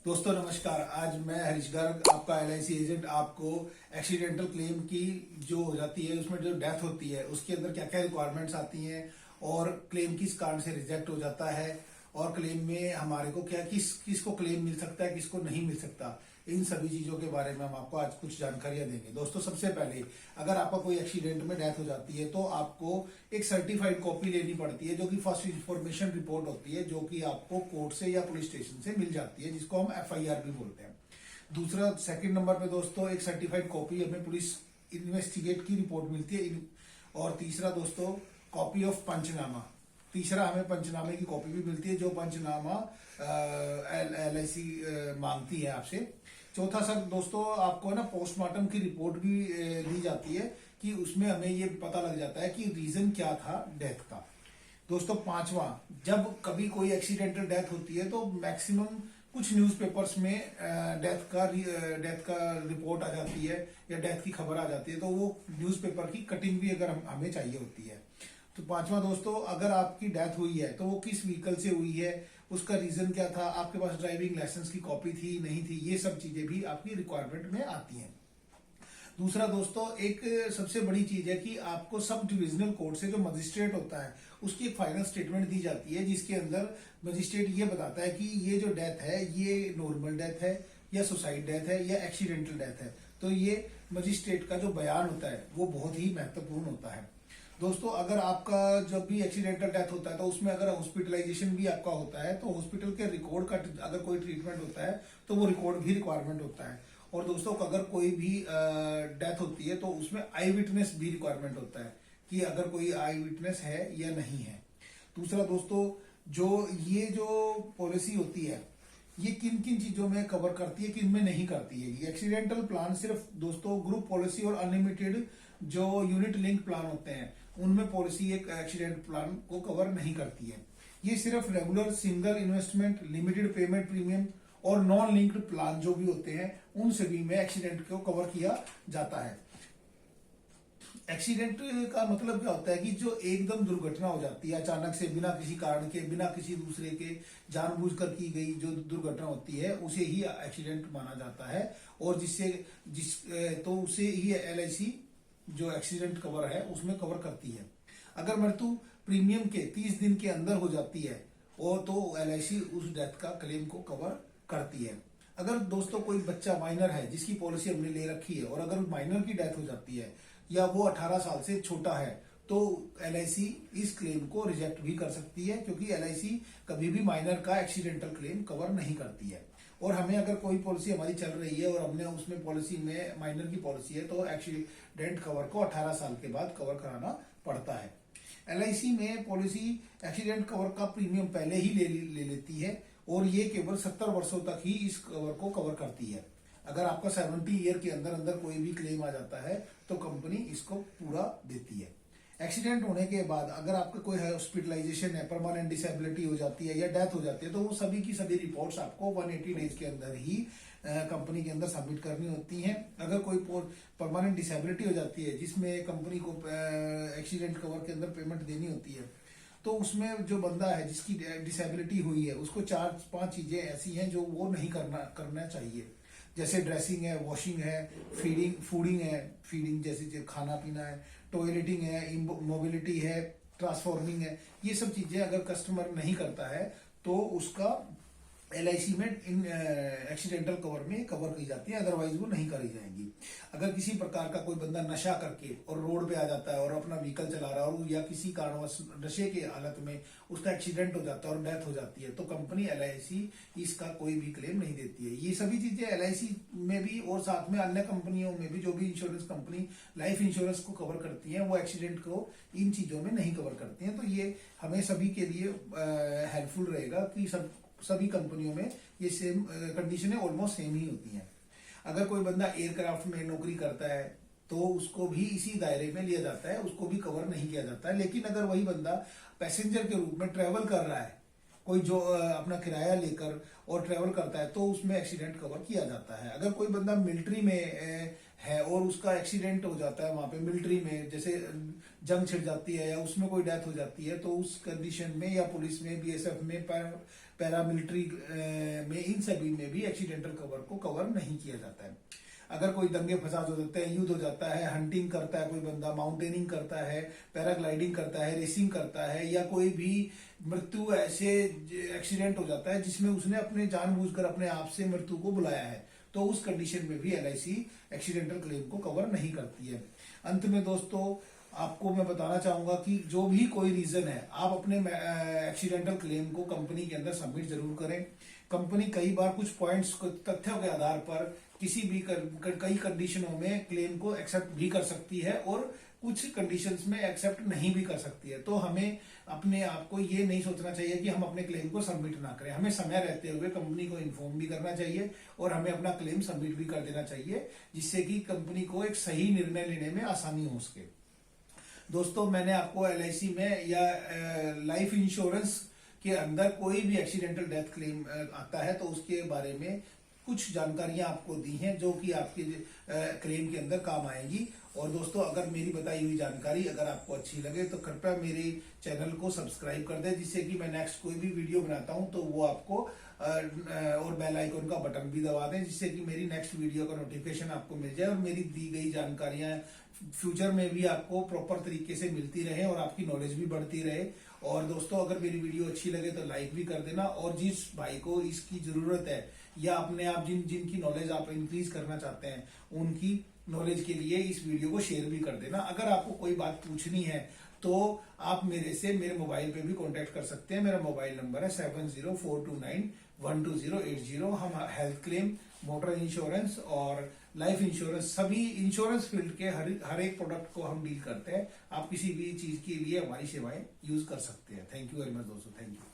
दोस्तों नमस्कार। आज मैं हरीश गर्ग, आपका एलआईसी एजेंट, आपको एक्सीडेंटल क्लेम की जो हो जाती है उसमें जो डेथ होती है उसके अंदर क्या क्या रिक्वायरमेंट्स आती हैं और क्लेम किस कारण से रिजेक्ट हो जाता है और क्लेम में हमारे को क्या किसको क्लेम मिल सकता है, किसको नहीं मिल सकता, इन सभी चीजों के बारे में हम आपको आज कुछ जानकारियां देंगे। दोस्तों सबसे पहले, अगर आपका कोई एक्सीडेंट में डेथ हो जाती है तो आपको एक सर्टिफाइड कॉपी लेनी पड़ती है जो कि फर्स्ट इंफॉर्मेशन रिपोर्ट होती है, जो कि आपको कोर्ट से या पुलिस स्टेशन से मिल जाती है, जिसको हम एफआईआर भी बोलते हैं। दूसरा, सेकंड नंबर पे दोस्तों, एक सर्टिफाइड कॉपी हमें पुलिस इन्वेस्टिगेट की रिपोर्ट मिलती है। और तीसरा दोस्तों, कॉपी ऑफ पंचनामा। तीसरा, हमें पंचनामे की कॉपी भी मिलती है जो पंचनामा एलआईसी मांगती है आपसे। चौथा सर दोस्तों, आपको ना पोस्टमार्टम की रिपोर्ट भी दी जाती है कि उसमें हमें ये पता लग जाता है कि रीजन क्या था डेथ का। दोस्तों पांचवा, जब कभी कोई एक्सीडेंटल डेथ होती है तो मैक्सिमम कुछ न्यूज़पेपर्स में डेथ का रिपोर्ट आ जाती है या डेथ की खबर आ जाती है, तो वो न्यूज़पेपर की कटिंग भी अगर हमें चाहिए होती है। तो पांचवा दोस्तों, अगर आपकी डेथ हुई है तो वो किस व्हीकल से हुई है, उसका रीजन क्या था, आपके पास ड्राइविंग लाइसेंस की कॉपी थी नहीं थी, ये सब चीजें भी आपकी रिक्वायरमेंट में आती हैं। दूसरा दोस्तों, एक सबसे बड़ी चीज है कि आपको सब डिविजनल कोर्ट से जो मजिस्ट्रेट होता है उसकी एक फाइनल स्टेटमेंट दी जाती है, जिसके अंदर मजिस्ट्रेट ये बताता है कि ये जो डेथ है ये नॉर्मल डेथ है या सुसाइड डेथ है या एक्सीडेंटल डेथ है। तो ये मजिस्ट्रेट का जो बयान होता है वो बहुत ही महत्वपूर्ण होता है। दोस्तों, अगर आपका जब भी एक्सीडेंटल डेथ होता है तो उसमें अगर हॉस्पिटलाइजेशन भी आपका होता है तो हॉस्पिटल के रिकॉर्ड का अगर कोई ट्रीटमेंट होता है तो वो रिकॉर्ड भी रिक्वायरमेंट होता है। और दोस्तों, अगर कोई भी डेथ होती है तो उसमें आई विटनेस भी रिक्वायरमेंट होता है कि अगर कोई आई विटनेस है या नहीं है। दूसरा दोस्तों, जो पॉलिसी होती है ये किन किन चीजों में कवर करती है, किन में नहीं करती है। ये एक्सीडेंटल प्लान सिर्फ दोस्तों ग्रुप पॉलिसी और अनलिमिटेड जो यूनिट लिंक प्लान होते हैं उनमें पॉलिसी एक एक्सीडेंट प्लान को कवर नहीं करती है। ये सिर्फ regular single investment, limited payment premium और नॉन लिंक्ड प्लान जो भी होते हैं उन सभी में एक्सीडेंट को कवर किया जाता है। एक्सीडेंट का मतलब क्या होता है कि जो एकदम दुर्घटना हो जाती है अचानक से, बिना किसी कारण के, बिना किसी दूसरे के जानबूझकर की गई जो दुर्घटना होती है उसे ही एक्सीडेंट माना जाता है। और तो उसे ही एलआईसी जो एक्सीडेंट कवर है उसमें कवर करती है। अगर मृत्यु प्रीमियम के 30 दिन के अंदर हो जाती है और तो एलआईसी उस डेथ का क्लेम को कवर करती है। अगर दोस्तों कोई बच्चा माइनर है जिसकी पॉलिसी हमने ले रखी है और अगर माइनर की डेथ हो जाती है या वो 18 साल से छोटा है तो एलआईसी इस क्लेम को रिजेक्ट भी कर सकती है, क्योंकि एलआईसी कभी भी माइनर का एक्सीडेंटल क्लेम कवर नहीं करती है। और हमें अगर कोई पॉलिसी हमारी चल रही है और हमने उसमें पॉलिसी में माइनर की पॉलिसी है तो एक्सीडेंट कवर को 18 साल के बाद कवर कराना पड़ता है। एलआईसी में पॉलिसी एक्सीडेंट कवर का प्रीमियम पहले ही ले लेती है और ये केवल 70 वर्षों तक ही इस कवर को कवर करती है। अगर आपका 70 ईयर के अंदर अंदर कोई भी क्लेम आ जाता है तो कंपनी इसको पूरा देती है। एक्सीडेंट होने के बाद अगर आपका कोई हॉस्पिटलाइजेशन है, परमानेंट डिसेबिलिटी हो जाती है या डेथ हो जाती है तो वो सभी की सभी रिपोर्ट्स आपको 180 डेज के अंदर ही कंपनी के अंदर सबमिट करनी होती हैं। अगर कोई परमानेंट डिसेबिलिटी हो जाती है जिसमें कंपनी को एक्सीडेंट कवर के अंदर पेमेंट देनी होती है तो उसमें जो बंदा है जिसकी डिसेबिलिटी हुई है उसको 4-5 चीजें ऐसी हैं जो वो नहीं करना चाहिए, जैसे ड्रेसिंग है, वॉशिंग है, फीडिंग जैसे खाना पीना है, टॉयलेटिंग है, मोबिलिटी है, ट्रांसफॉर्मिंग है। ये सब चीजें अगर कस्टमर नहीं करता है तो उसका एलआईसी में इन एक्सीडेंटल कवर में कवर की जाती है, अदरवाइज वो नहीं करी जाएंगी। अगर किसी प्रकार का कोई बंदा नशा करके और रोड पे आ जाता है और अपना व्हीकल चला रहा है और या किसी कारणवश नशे के हालत में उसका एक्सीडेंट हो जाता है और डेथ हो जाती है तो कंपनी एलआईसी इसका कोई भी क्लेम नहीं देती है। ये सभी चीजें एलआईसी में भी और साथ में अन्य कंपनियों में भी जो भी इंश्योरेंस कंपनी लाइफ इंश्योरेंस को कवर करती है वो एक्सीडेंट को इन चीजों में नहीं कवर करती है। तो ये हमें सभी के लिए हेल्पफुल रहेगा कि सभी कंपनियों में ये सेम कंडीशन है, ऑलमोस्ट सेम ही होती हैं। अगर कोई बंदा एयरक्राफ्ट में नौकरी करता है तो उसको भी इसी दायरे में लिया जाता है, उसको भी कवर नहीं किया जाता है। लेकिन अगर वही बंदा पैसेंजर के रूप में ट्रेवल कर रहा है, कोई जो अपना किराया लेकर और ट्रेवल करता है तो उसमें एक्सीडेंट कवर किया जाता है। अगर कोई बंदा मिलिट्री में है और उसका एक्सीडेंट हो जाता है वहां पे मिलिट्री में, जैसे जंग छिड़ जाती है या उसमें कोई डेथ हो जाती है तो उस कंडीशन में या पुलिस में, बीएसएफ में, पैरामिलिट्री में, इन सभी में भी एक्सीडेंटल कवर को कवर नहीं किया जाता है। अगर कोई दंगे फसाद हो जाते हैं, युद्ध हो जाता है, हंटिंग करता है कोई बंदा, माउंटेनिंग करता है, पैराग्लाइडिंग करता है, रेसिंग करता है, या कोई भी मृत्यु ऐसे एक्सीडेंट हो जाता है जिसमें उसने अपने जानबूझकर अपने आप से मृत्यु को बुलाया है, तो उस कंडीशन में भी एलआईसी एक्सीडेंटल क्लेम को कवर नहीं करती है। अंत में दोस्तों आपको मैं बताना चाहूंगा कि जो भी कोई रीजन है, आप अपने एक्सीडेंटल क्लेम को कंपनी के अंदर सबमिट जरूर करें। कंपनी कई बार कुछ पॉइंट्स तथ्यों के आधार पर किसी भी कई कंडीशनों में क्लेम को एक्सेप्ट भी कर सकती है और कुछ कंडीशंस में एक्सेप्ट नहीं भी कर सकती है। तो हमें अपने आप को ये नहीं सोचना चाहिए कि हम अपने क्लेम को सबमिट ना करें। हमें समय रहते हुए कंपनी को इन्फॉर्म भी करना चाहिए और हमें अपना क्लेम सबमिट भी कर देना चाहिए, जिससे कि कंपनी को एक सही निर्णय लेने में आसानी हो सके। दोस्तों मैंने आपको एलआईसी में या लाइफ इंश्योरेंस के अंदर कोई भी एक्सीडेंटल डेथ क्लेम आता है तो उसके बारे में कुछ जानकारियां आपको दी हैं जो कि आपके क्लेम के अंदर काम आएंगी। और दोस्तों अगर मेरी बताई हुई जानकारी अगर आपको अच्छी लगे तो कृपया मेरे चैनल को सब्सक्राइब कर दें, जिससे कि मैं नेक्स्ट कोई भी वीडियो बनाता हूं तो वो आपको और बेल आइकन का बटन भी दबा दें, जिससे कि मेरी नेक्स्ट वीडियो का नोटिफिकेशन आपको मिल जाए और मेरी दी गई जानकारियां फ्यूचर में भी आपको प्रॉपर तरीके से मिलती रहे और आपकी नॉलेज भी बढ़ती रहे। और दोस्तों अगर मेरी वीडियो अच्छी लगे तो लाइक भी कर देना, और जिस भाई को इसकी जरूरत है या अपने आप जिनकी नॉलेज आप इंक्रीज करना चाहते हैं उनकी नॉलेज के लिए इस वीडियो को शेयर भी कर देना। अगर आपको कोई बात पूछनी है तो आप मेरे मोबाइल पे भी कांटेक्ट कर सकते हैं। मेरा मोबाइल नंबर है 7042912080। हम हेल्थ क्लेम, मोटर इंश्योरेंस और लाइफ इंश्योरेंस, सभी इंश्योरेंस फील्ड के हर एक प्रोडक्ट को हम डील करते हैं। आप किसी भी चीज के लिए हमारी सेवाएं यूज कर सकते हैं। थैंक यू वेरी मच दोस्तों, थैंक यू।